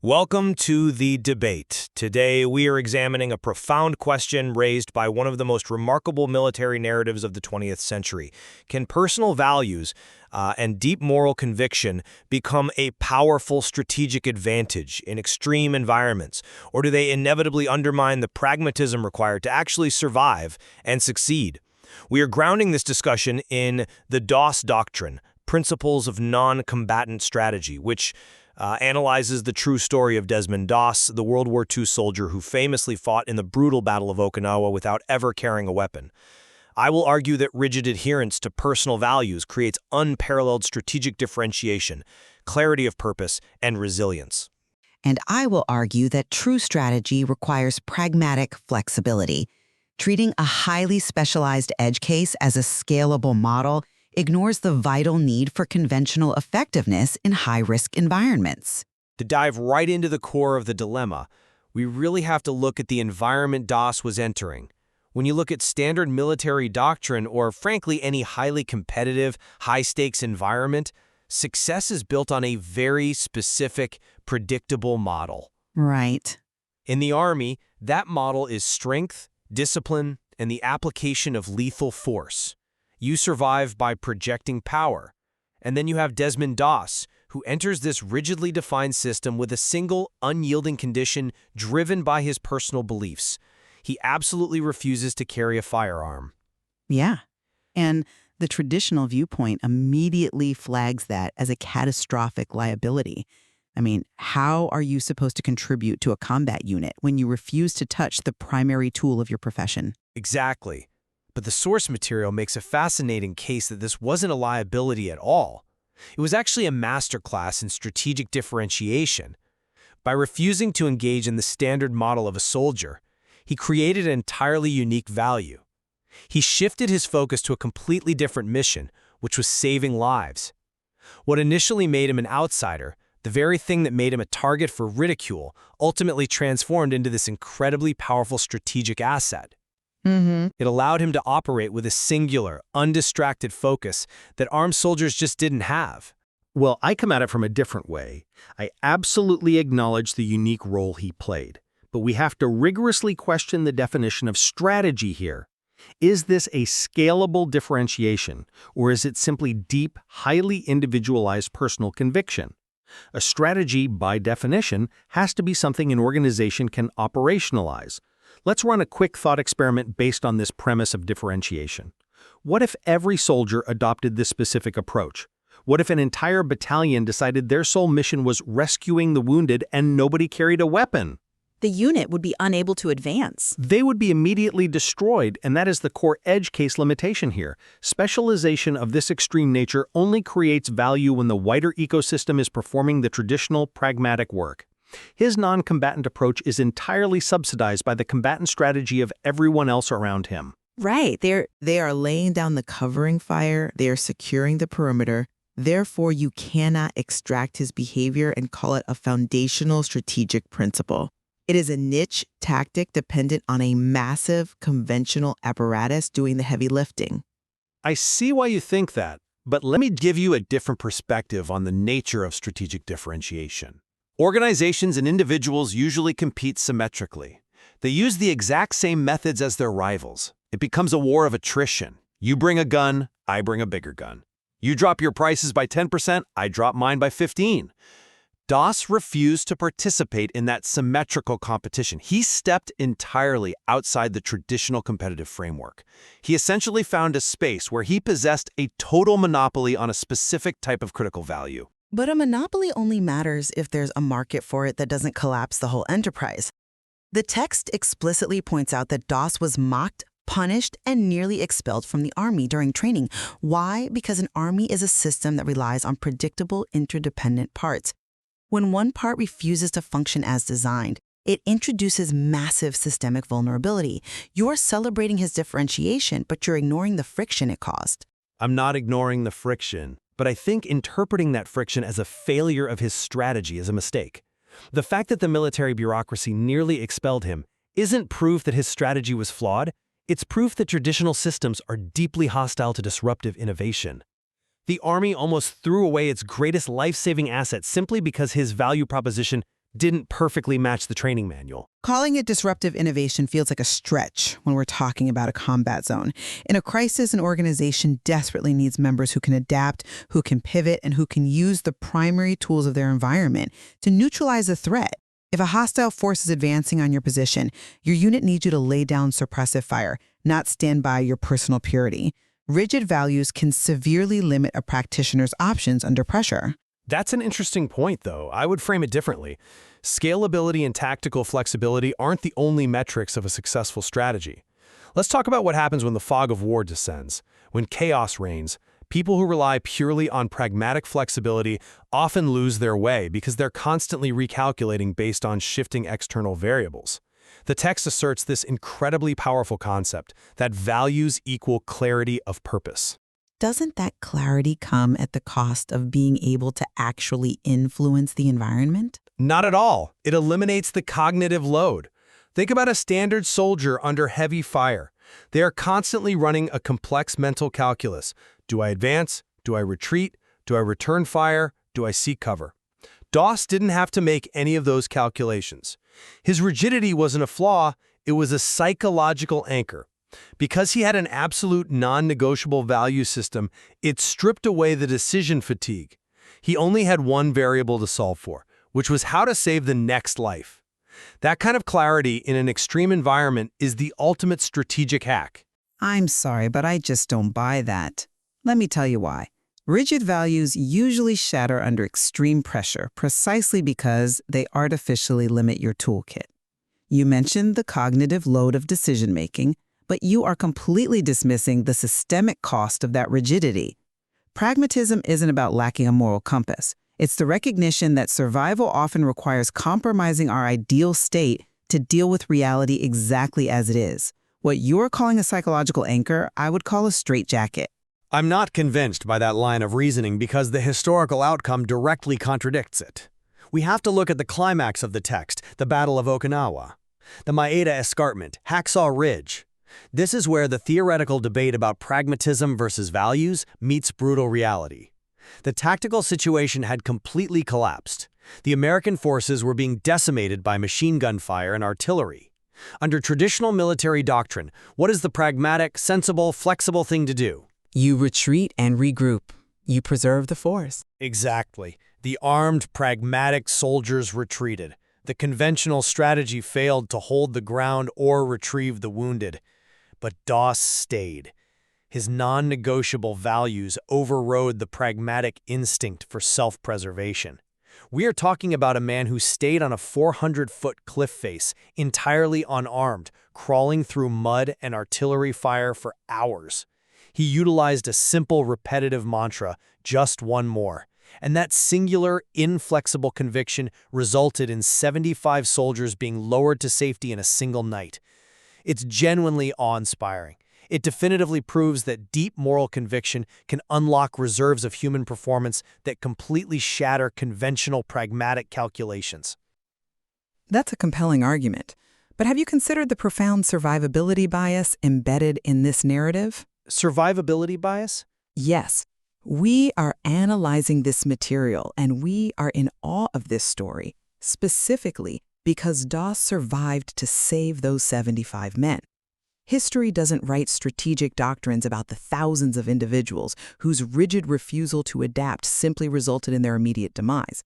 Welcome to the debate. Today, we are examining a profound question raised by one of the most remarkable military narratives of the 20th century. Can personal values and deep moral conviction become a powerful strategic advantage in extreme environments, or do they inevitably undermine the pragmatism required to actually survive and succeed? We are grounding this discussion in the Doctrine, Principles of Non-Combatant Strategy, which analyzes the true story of Desmond Doss, the World War II soldier who famously fought in the brutal Battle of Okinawa without ever carrying a weapon. I will argue that rigid adherence to personal values creates unparalleled strategic differentiation, clarity of purpose, and resilience. And I will argue that true strategy requires pragmatic flexibility. Treating a highly specialized edge case as a scalable model ignores the vital need for conventional effectiveness in high-risk environments. To dive right into the core of the dilemma, we really have to look at the environment Doss was entering. When you look at standard military doctrine, or frankly any highly competitive, high-stakes environment, success is built on a very specific, predictable model. Right. In the Army, that model is strength, discipline, and the application of lethal force. You survive by projecting power. And then you have Desmond Doss, who enters this rigidly defined system with a single, unyielding condition driven by his personal beliefs. He absolutely refuses to carry a firearm. Yeah. And the traditional viewpoint immediately flags that as a catastrophic liability. I mean, how are you supposed to contribute to a combat unit when you refuse to touch the primary tool of your profession? Exactly. But the source material makes a fascinating case that this wasn't a liability at all. It was actually a masterclass in strategic differentiation. By refusing to engage in the standard model of a soldier, he created an entirely unique value. He shifted his focus to a completely different mission, which was saving lives. What initially made him an outsider, the very thing that made him a target for ridicule, ultimately transformed into this incredibly powerful strategic asset. It allowed him to operate with a singular, undistracted focus that armed soldiers just didn't have. Well, I come at it from a different way. I absolutely acknowledge the unique role he played, but we have to rigorously question the definition of strategy here. Is this a scalable differentiation, or is it simply deep, highly individualized personal conviction? A strategy, by definition, has to be something an organization can operationalize. Let's run a quick thought experiment based on this premise of differentiation. What if every soldier adopted this specific approach? What if an entire battalion decided their sole mission was rescuing the wounded and nobody carried a weapon? The unit would be unable to advance. They would be immediately destroyed, and that is the core edge case limitation here. Specialization of this extreme nature only creates value when the wider ecosystem is performing the traditional pragmatic work. His non-combatant approach is entirely subsidized by the combatant strategy of everyone else around him. Right. They are laying down the covering fire, they are securing the perimeter. Therefore, you cannot extract his behavior and call it a foundational strategic principle. It is a niche tactic dependent on a massive conventional apparatus doing the heavy lifting. I see why you think that, but let me give you a different perspective on the nature of strategic differentiation. Organizations and individuals usually compete symmetrically. They use the exact same methods as their rivals. It becomes a war of attrition. You bring a gun, I bring a bigger gun. You drop your prices by 10%, I drop mine by 15%. Doss refused to participate in that symmetrical competition. He stepped entirely outside the traditional competitive framework. He essentially found a space where he possessed a total monopoly on a specific type of critical value. But a monopoly only matters if there's a market for it that doesn't collapse the whole enterprise. The text explicitly points out that Doss was mocked, punished, and nearly expelled from the Army during training. Why? Because an army is a system that relies on predictable, interdependent parts. When one part refuses to function as designed, it introduces massive systemic vulnerability. You're celebrating his differentiation, but you're ignoring the friction it caused. I'm not ignoring the friction, but I think interpreting that friction as a failure of his strategy is a mistake. The fact that the military bureaucracy nearly expelled him isn't proof that his strategy was flawed. It's proof that traditional systems are deeply hostile to disruptive innovation. The Army almost threw away its greatest life-saving asset simply because his value proposition didn't perfectly match the training manual. Calling it disruptive innovation feels like a stretch when we're talking about a combat zone. In a crisis, an organization desperately needs members who can adapt, who can pivot, and who can use the primary tools of their environment to neutralize a threat. If a hostile force is advancing on your position, your unit needs you to lay down suppressive fire, not stand by your personal purity. Rigid values can severely limit a practitioner's options under pressure. That's an interesting point, though. I would frame it differently. Scalability and tactical flexibility aren't the only metrics of a successful strategy. Let's talk about what happens when the fog of war descends. When chaos reigns, people who rely purely on pragmatic flexibility often lose their way because they're constantly recalculating based on shifting external variables. The text asserts this incredibly powerful concept that values equal clarity of purpose. Doesn't that clarity come at the cost of being able to actually influence the environment? Not at all. It eliminates the cognitive load. Think about a standard soldier under heavy fire. They are constantly running a complex mental calculus. Do I advance? Do I retreat? Do I return fire? Do I seek cover? Doss didn't have to make any of those calculations. His rigidity wasn't a flaw, it was a psychological anchor. Because he had an absolute non-negotiable value system, it stripped away the decision fatigue. He only had one variable to solve for, which was how to save the next life. That kind of clarity in an extreme environment is the ultimate strategic hack. I'm sorry, but I just don't buy that. Let me tell you why. Rigid values usually shatter under extreme pressure precisely because they artificially limit your toolkit. You mentioned the cognitive load of decision-making, but you are completely dismissing the systemic cost of that rigidity. Pragmatism isn't about lacking a moral compass. It's the recognition that survival often requires compromising our ideal state to deal with reality exactly as it is. What you're calling a psychological anchor, I would call a straitjacket. I'm not convinced by that line of reasoning because the historical outcome directly contradicts it. We have to look at the climax of the text, the Battle of Okinawa, the Maeda Escarpment, Hacksaw Ridge. This is where the theoretical debate about pragmatism versus values meets brutal reality. The tactical situation had completely collapsed. The American forces were being decimated by machine gun fire and artillery. Under traditional military doctrine, what is the pragmatic, sensible, flexible thing to do? You retreat and regroup. You preserve the force. Exactly. The armed, pragmatic soldiers retreated. The conventional strategy failed to hold the ground or retrieve the wounded. But Doss stayed. His non-negotiable values overrode the pragmatic instinct for self-preservation. We are talking about a man who stayed on a 400-foot cliff face, entirely unarmed, crawling through mud and artillery fire for hours. He utilized a simple, repetitive mantra, just one more. And that singular, inflexible conviction resulted in 75 soldiers being lowered to safety in a single night. It's genuinely awe-inspiring. It definitively proves that deep moral conviction can unlock reserves of human performance that completely shatter conventional pragmatic calculations. That's a compelling argument. But have you considered the profound survivability bias embedded in this narrative? Survivability bias? Yes. We are analyzing this material, and we are in awe of this story, specifically because Doss survived to save those 75 men. History doesn't write strategic doctrines about the thousands of individuals whose rigid refusal to adapt simply resulted in their immediate demise.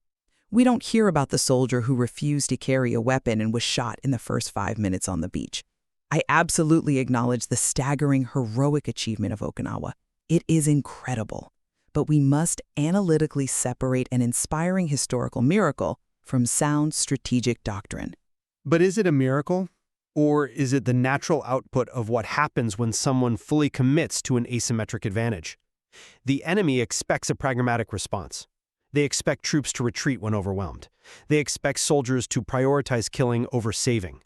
We don't hear about the soldier who refused to carry a weapon and was shot in the first 5 minutes on the beach. I absolutely acknowledge the staggering, heroic achievement of Okinawa. It is incredible. But we must analytically separate an inspiring historical miracle from sound strategic doctrine. But is it a miracle? Or is it the natural output of what happens when someone fully commits to an asymmetric advantage? The enemy expects a pragmatic response. They expect troops to retreat when overwhelmed. They expect soldiers to prioritize killing over saving.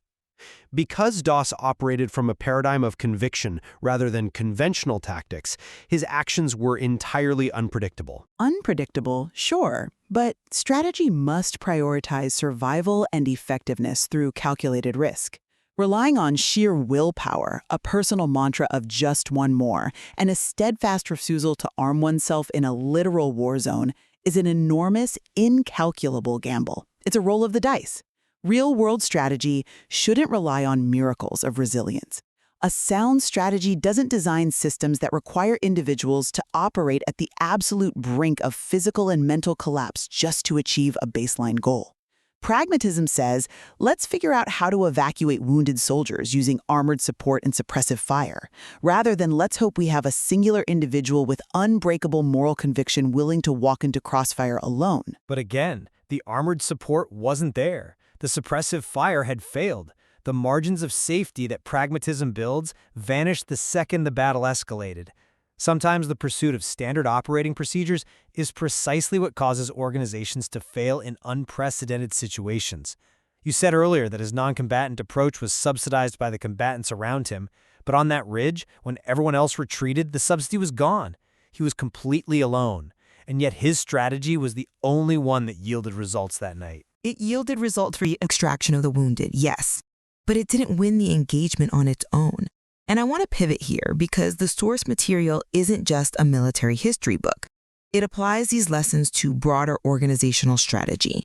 Because Doss operated from a paradigm of conviction rather than conventional tactics, his actions were entirely unpredictable. Unpredictable, sure, but strategy must prioritize survival and effectiveness through calculated risk. Relying on sheer willpower, a personal mantra of just one more, and a steadfast refusal to arm oneself in a literal war zone is an enormous, incalculable gamble. It's a roll of the dice. Real-world strategy shouldn't rely on miracles of resilience. A sound strategy doesn't design systems that require individuals to operate at the absolute brink of physical and mental collapse just to achieve a baseline goal. Pragmatism says, let's figure out how to evacuate wounded soldiers using armored support and suppressive fire, rather than let's hope we have a singular individual with unbreakable moral conviction willing to walk into crossfire alone. But again, the armored support wasn't there. The suppressive fire had failed. The margins of safety that pragmatism builds vanished the second the battle escalated. Sometimes the pursuit of standard operating procedures is precisely what causes organizations to fail in unprecedented situations. You said earlier that his non-combatant approach was subsidized by the combatants around him, but on that ridge, when everyone else retreated, the subsidy was gone. He was completely alone, and yet his strategy was the only one that yielded results that night. It yielded results for the extraction of the wounded, yes, but it didn't win the engagement on its own. And I want to pivot here because the source material isn't just a military history book. It applies these lessons to broader organizational strategy.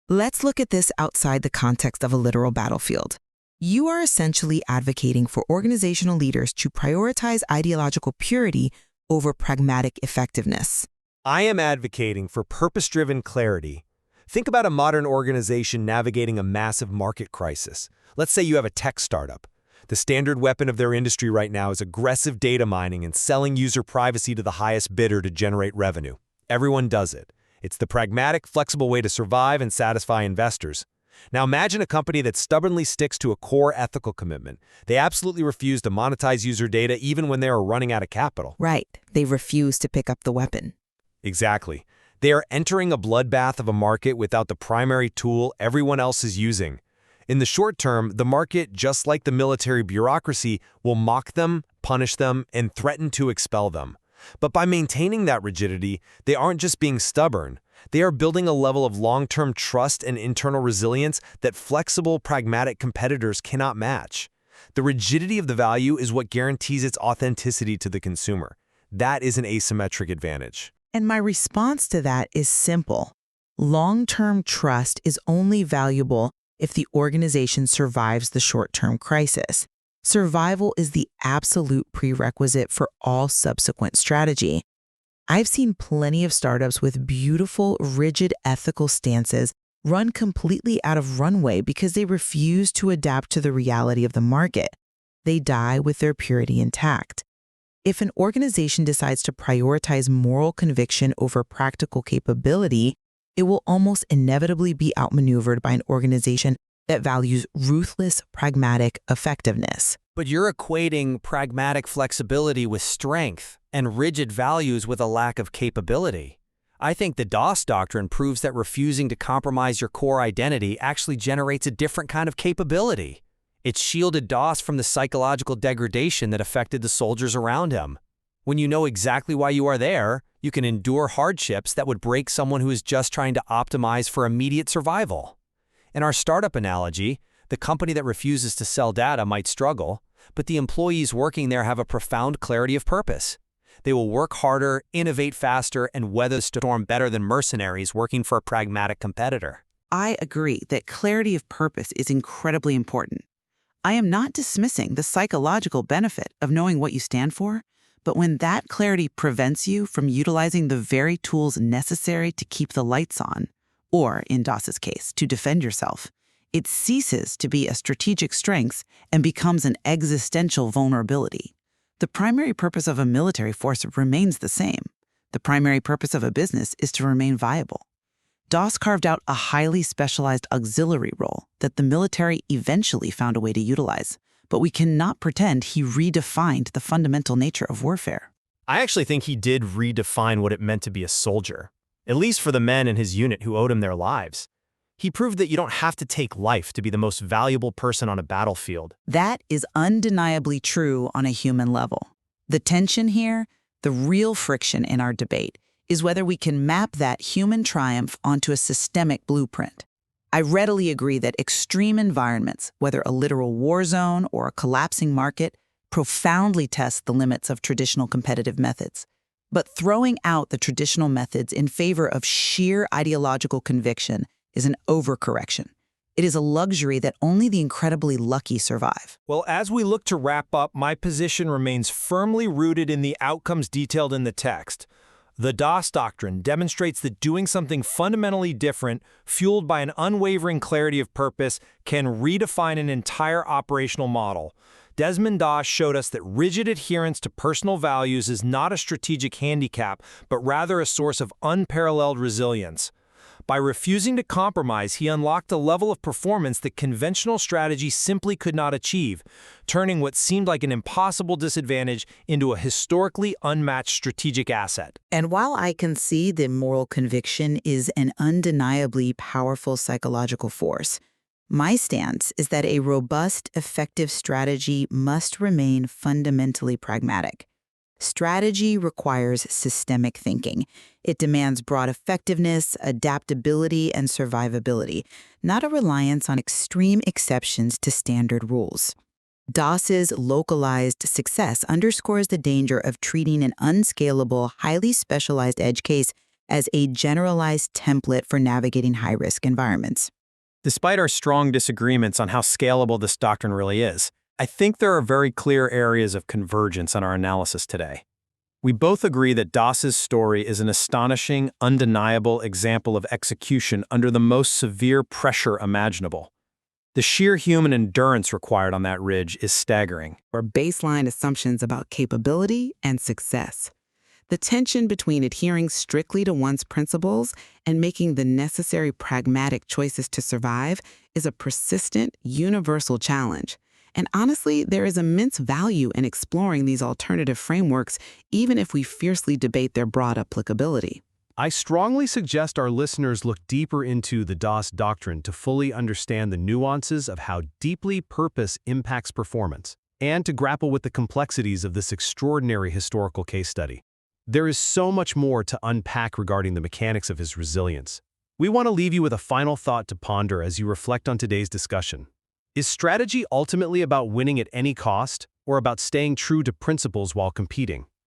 Let's look at this outside the context of a literal battlefield. You are essentially advocating for organizational leaders to prioritize ideological purity over pragmatic effectiveness. I am advocating for purpose-driven clarity. Think about a modern organization navigating a massive market crisis. Let's say you have a tech startup. The standard weapon of their industry right now is aggressive data mining and selling user privacy to the highest bidder to generate revenue. Everyone does it. It's the pragmatic, flexible way to survive and satisfy investors. Now imagine a company that stubbornly sticks to a core ethical commitment. They absolutely refuse to monetize user data even when they are running out of capital. Right. They refuse to pick up the weapon. Exactly. They are entering a bloodbath of a market without the primary tool everyone else is using. In the short term, the market, just like the military bureaucracy, will mock them, punish them, and threaten to expel them. But by maintaining that rigidity, they aren't just being stubborn. They are building a level of long-term trust and internal resilience that flexible, pragmatic competitors cannot match. The rigidity of the value is what guarantees its authenticity to the consumer. That is an asymmetric advantage. And my response to that is simple. Long-term trust is only valuable if the organization survives the short-term crisis. Survival is the absolute prerequisite for all subsequent strategy. I've seen plenty of startups with beautiful, rigid ethical stances run completely out of runway because they refuse to adapt to the reality of the market. They die with their purity intact. If an organization decides to prioritize moral conviction over practical capability, it will almost inevitably be outmaneuvered by an organization that values ruthless, pragmatic effectiveness. But you're equating pragmatic flexibility with strength and rigid values with a lack of capability. I think the DOS doctrine proves that refusing to compromise your core identity actually generates a different kind of capability. It shielded DOS from the psychological degradation that affected the soldiers around him. When you know exactly why you are there, you can endure hardships that would break someone who is just trying to optimize for immediate survival. In our startup analogy, the company that refuses to sell data might struggle, but the employees working there have a profound clarity of purpose. They will work harder, innovate faster, and weather the storm better than mercenaries working for a pragmatic competitor. I agree that clarity of purpose is incredibly important. I am not dismissing the psychological benefit of knowing what you stand for, but when that clarity prevents you from utilizing the very tools necessary to keep the lights on, or in DOS's case, to defend yourself, it ceases to be a strategic strength and becomes an existential vulnerability. The primary purpose of a military force remains the same. The primary purpose of a business is to remain viable. DOS carved out a highly specialized auxiliary role that the military eventually found a way to utilize, but we cannot pretend he redefined the fundamental nature of warfare. I actually think he did redefine what it meant to be a soldier, at least for the men in his unit who owed him their lives. He proved that you don't have to take life to be the most valuable person on a battlefield. That is undeniably true on a human level. The tension here, the real friction in our debate, is whether we can map that human triumph onto a systemic blueprint. I readily agree that extreme environments, whether a literal war zone or a collapsing market, profoundly test the limits of traditional competitive methods. But throwing out the traditional methods in favor of sheer ideological conviction is an overcorrection. It is a luxury that only the incredibly lucky survive. Well, as we look to wrap up, my position remains firmly rooted in the outcomes detailed in the text. The DOS doctrine demonstrates that doing something fundamentally different, fueled by an unwavering clarity of purpose, can redefine an entire operational model. Desmond Doss showed us that rigid adherence to personal values is not a strategic handicap, but rather a source of unparalleled resilience. By refusing to compromise, he unlocked a level of performance that conventional strategy simply could not achieve, turning what seemed like an impossible disadvantage into a historically unmatched strategic asset. And while I can see that moral conviction is an undeniably powerful psychological force, my stance is that a robust, effective strategy must remain fundamentally pragmatic. Strategy requires systemic thinking. It demands broad effectiveness, adaptability, and survivability, not a reliance on extreme exceptions to standard rules. Doss's localized success underscores the danger of treating an unscalable, highly specialized edge case as a generalized template for navigating high-risk environments. Despite our strong disagreements on how scalable this doctrine really is, I think there are very clear areas of convergence in our analysis today. We both agree that Doss's story is an astonishing, undeniable example of execution under the most severe pressure imaginable. The sheer human endurance required on that ridge is staggering. Or baseline assumptions about capability and success. The tension between adhering strictly to one's principles and making the necessary pragmatic choices to survive is a persistent, universal challenge. And honestly, there is immense value in exploring these alternative frameworks, even if we fiercely debate their broad applicability. I strongly suggest our listeners look deeper into the DOS doctrine to fully understand the nuances of how deeply purpose impacts performance, and to grapple with the complexities of this extraordinary historical case study. There is so much more to unpack regarding the mechanics of his resilience. We want to leave you with a final thought to ponder as you reflect on today's discussion. Is strategy ultimately about winning at any cost, or about staying true to principles while competing?